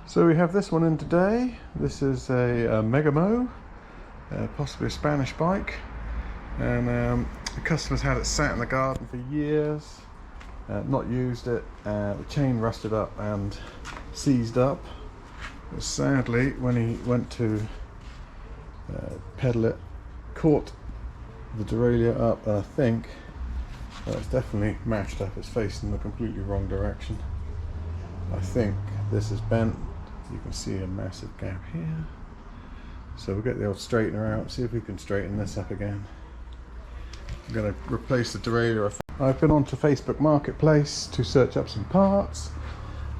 So we have this one in today. This is a Megamo, possibly a Spanish bike, and the customer's had it sat in the garden for years, not used it. The chain rusted up and seized up. But sadly, when he went to pedal it, caught the derailleur up, and I think it's definitely mashed up. It's facing the completely wrong direction. I think this is bent. You can see a massive gap here. So we'll get the old straightener out, see if we can straighten this up again. I'm going to replace the derailleur. I've been onto Facebook Marketplace to search up some parts,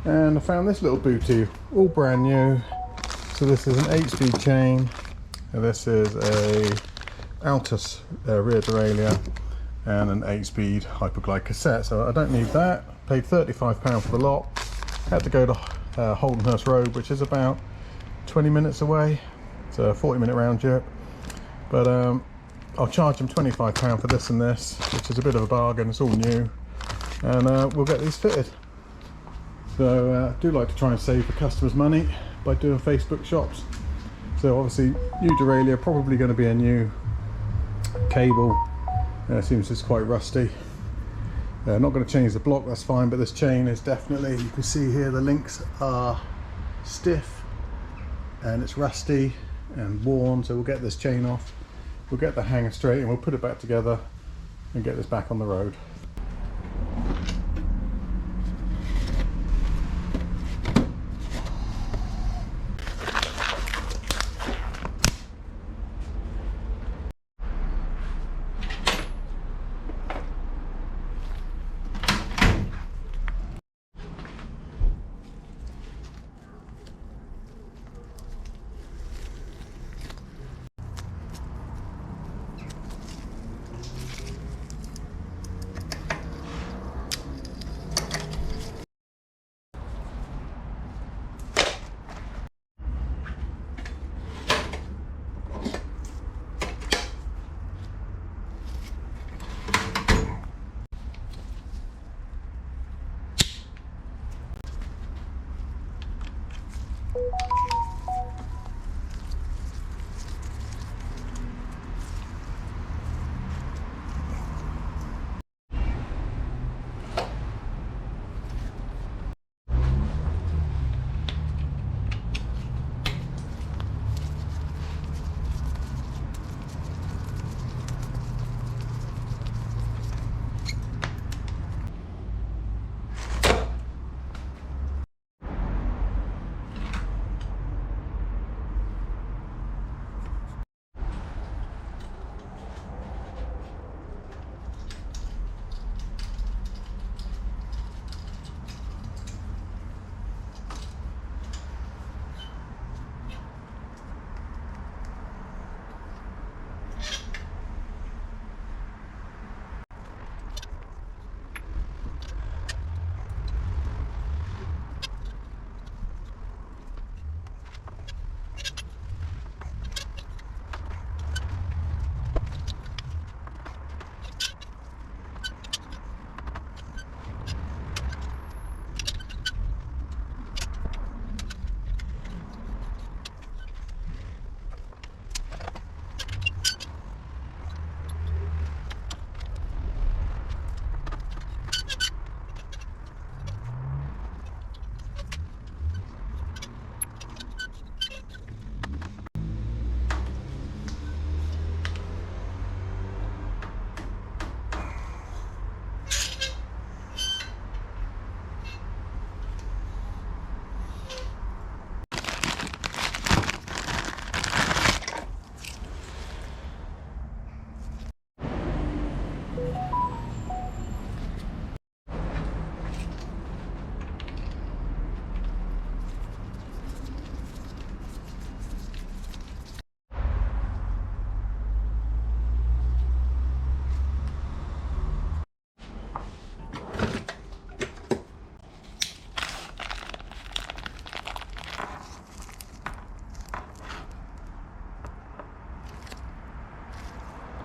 and I found this little booty, all brand new. So this is an 8-speed chain, and this is a Altus rear derailleur, and an 8-speed hyperglide cassette. So I don't need that. Paid £35 for the lot. Had to go to Holdenhurst Road, which is about 20 minutes away. It's a 40-minute round trip. But I'll charge them £25 for this and this, which is a bit of a bargain. It's all new, and we'll get these fitted. So I do like to try and save the customers money by doing Facebook shops. So obviously, new derailleur, probably going to be a new cable. Seems it's quite rusty. Not going to change the block, that's fine, but this chain is definitely, you can see here the links are stiff and it's rusty and worn, so we'll get this chain off, we'll get the hanger straight, and we'll put it back together and get this back on the road.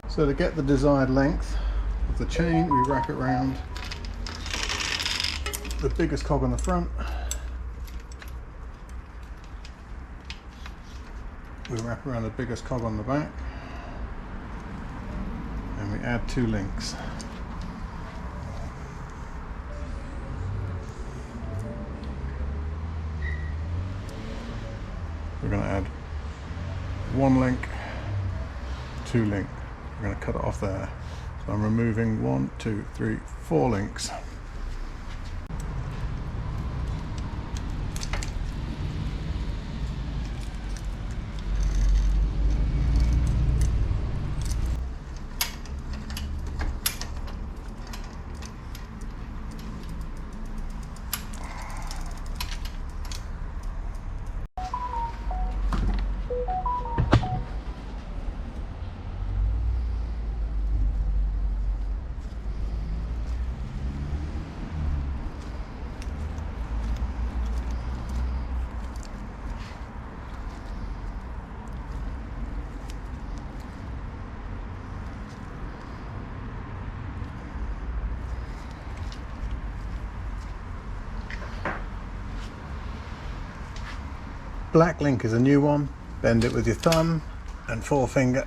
So to get the desired length of the chain, we wrap it around the biggest cog on the front, we wrap around the biggest cog on the back and we add 2 links. We're going to add 1 link, 2 link. We're going to cut it off there. So I'm removing 1, 2, 3, 4 links. Black link is a new one. Bend it with your thumb and forefinger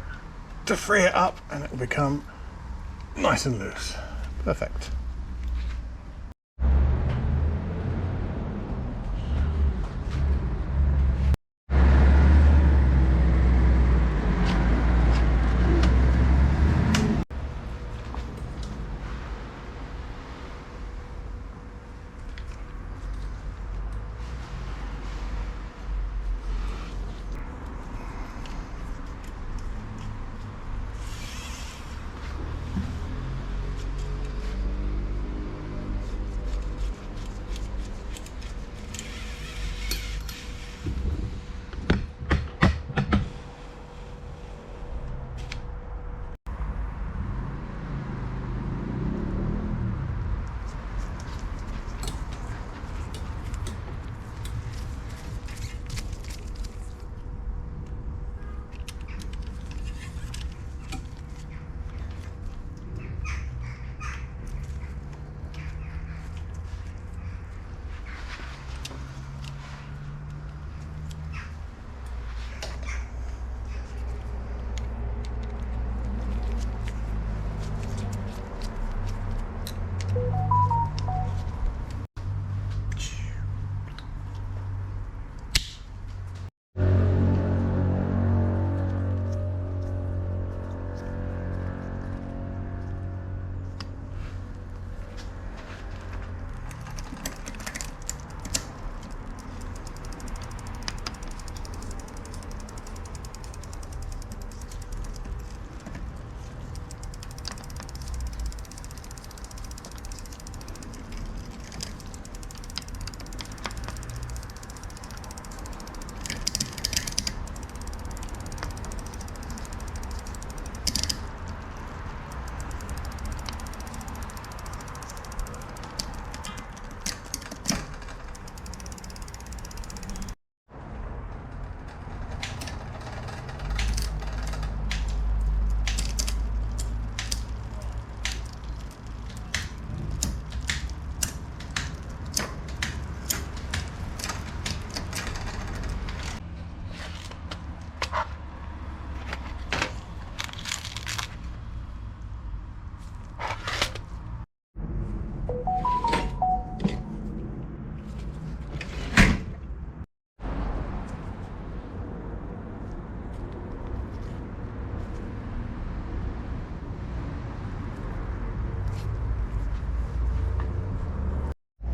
to free it up and it will become nice and loose. Perfect.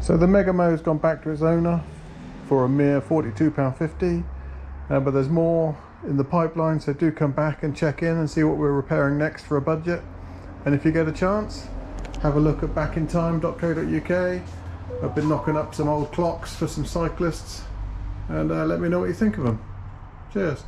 So the Megamo has gone back to its owner for a mere £42.50, but there's more in the pipeline, so do come back and check in and see what we're repairing next for a budget. And if you get a chance, have a look at backintime.co.uk. I've been knocking up some old clocks for some cyclists, and let me know what you think of them. Cheers.